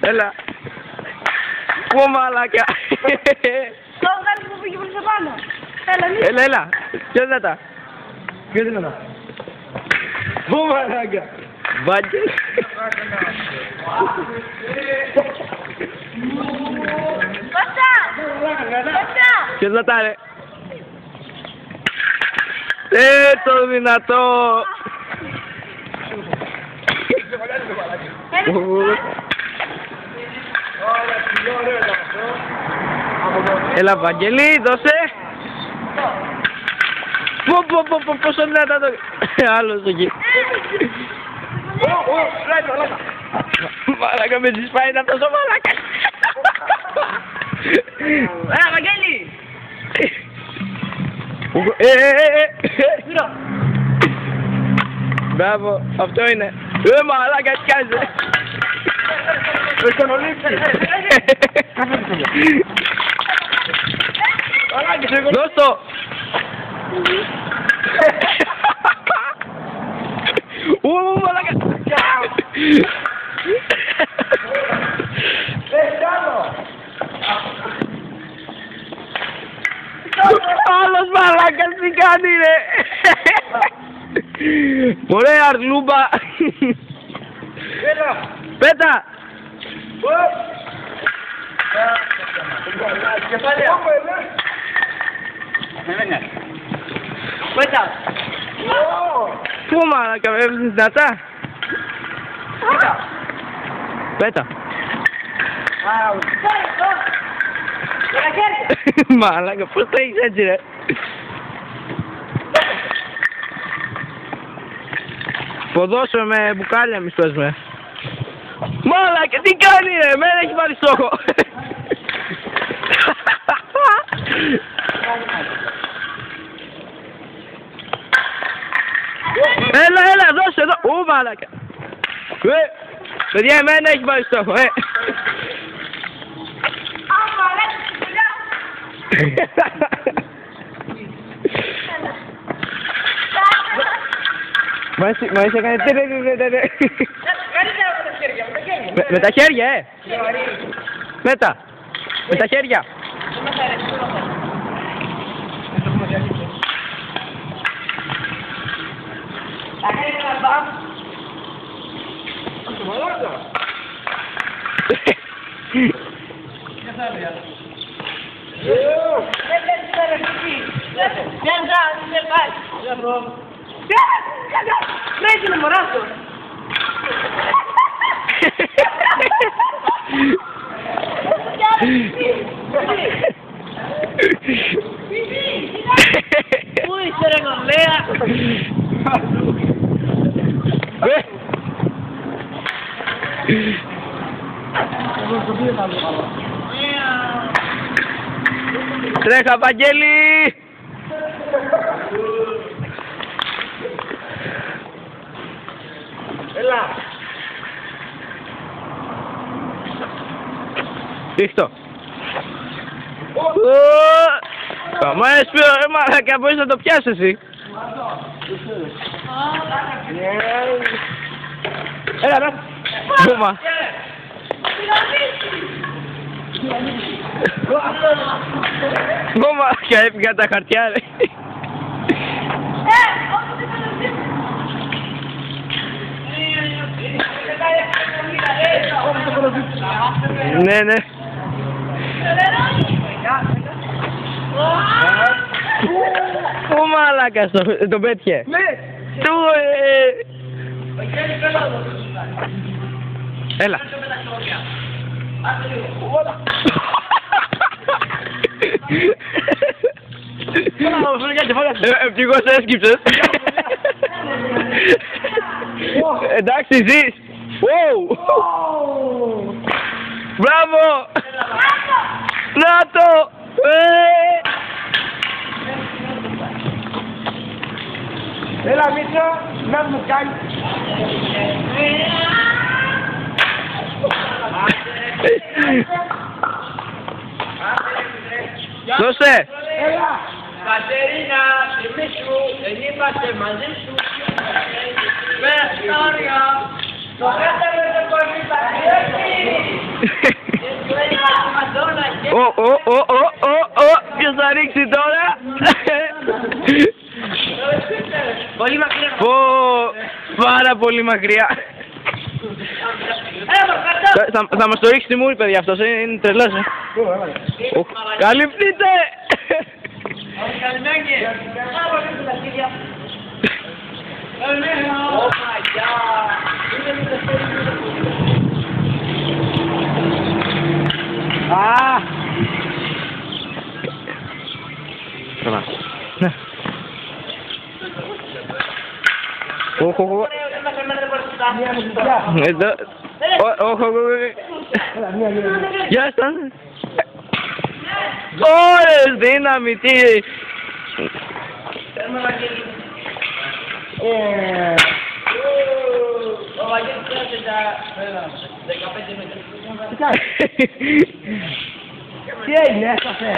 Έλα. Πού μαλάκα. Το βγάλεις που πήγε προς τα πάνω. Έλα. Πιο δυνατά. Πιο δυνατά. Πού μαλάκα. Βάγγελ. Κώστα! Πιο δυνατά ρε. Το δυνατό. Έλα Βαγγέλη, δώσε. Πόσο δυνατά το... Άλλος εκεί. Μαλάκα με ζησπάει να αυτός ο μαλάκας. Έλα Βαγγέλη! Μπράβο, αυτό είναι. Μαλάκα, τι κάνεις. Δώσ' το. Μαλάκα. Άλλος μαλάκας τι κάνει ρε. Μωρέ αρλούμπα. Πέτα. Πέτα! Πού μαλάκα, βλέπεις δυνατά. Πέτα. Μαλάκα, πώς το έχεις έτσι ρε. Ποδόσφαιρο με μπουκάλια μη παίζουμε. Μαλάκα, τι κάνει ρε, εμένα έχει βάλει στόχο. Έλα, δώσε εδώ. Μαλάκα. Παιδιά, εμένα έχει βάλει στόχο, Μα είσαι έκανε με τα χέρια, Μέτα. Με τα χέρια. Πρέπει να μωράσω. Πού είσαι ρε Νολέα. Τρέχα Βαγγέλη. Έλα. Ρίχτω. Μα έσπιο, μαλάκα, μπορείς να το πιάσεις εσύ. Έλα, ρε. Πούμα. Μαλάκα, έφυγα τα χαρτιά, ρε. Ναι. Πού μαλάκας το πέτυχε. Έλα. Ευτυχώς έσκυψες. Εντάξει ζεις. Μπράβο. Να το. Έλα Μίτσο, να μου κάνει. Δώσε. Έλα. Κατερίνα, θυμίσου, δεν είμαστε μαζί σου. Πες τώρα, το δεύτερο δεν μπορεί να Ποιος θα ρίξει τώρα? Πολύ μακριά. Πάρα πολύ μακριά. Θα μας το ρίξει τη μούρη, παιδιά, αυτός είναι τρελός. Καλυφθείτε! Εδώ. Γεια σας. Ωρες δύναμη, τι. Ο Βαγγέλης πέρασε τα 15 μέτρα. Τι έγινε, έφτασε.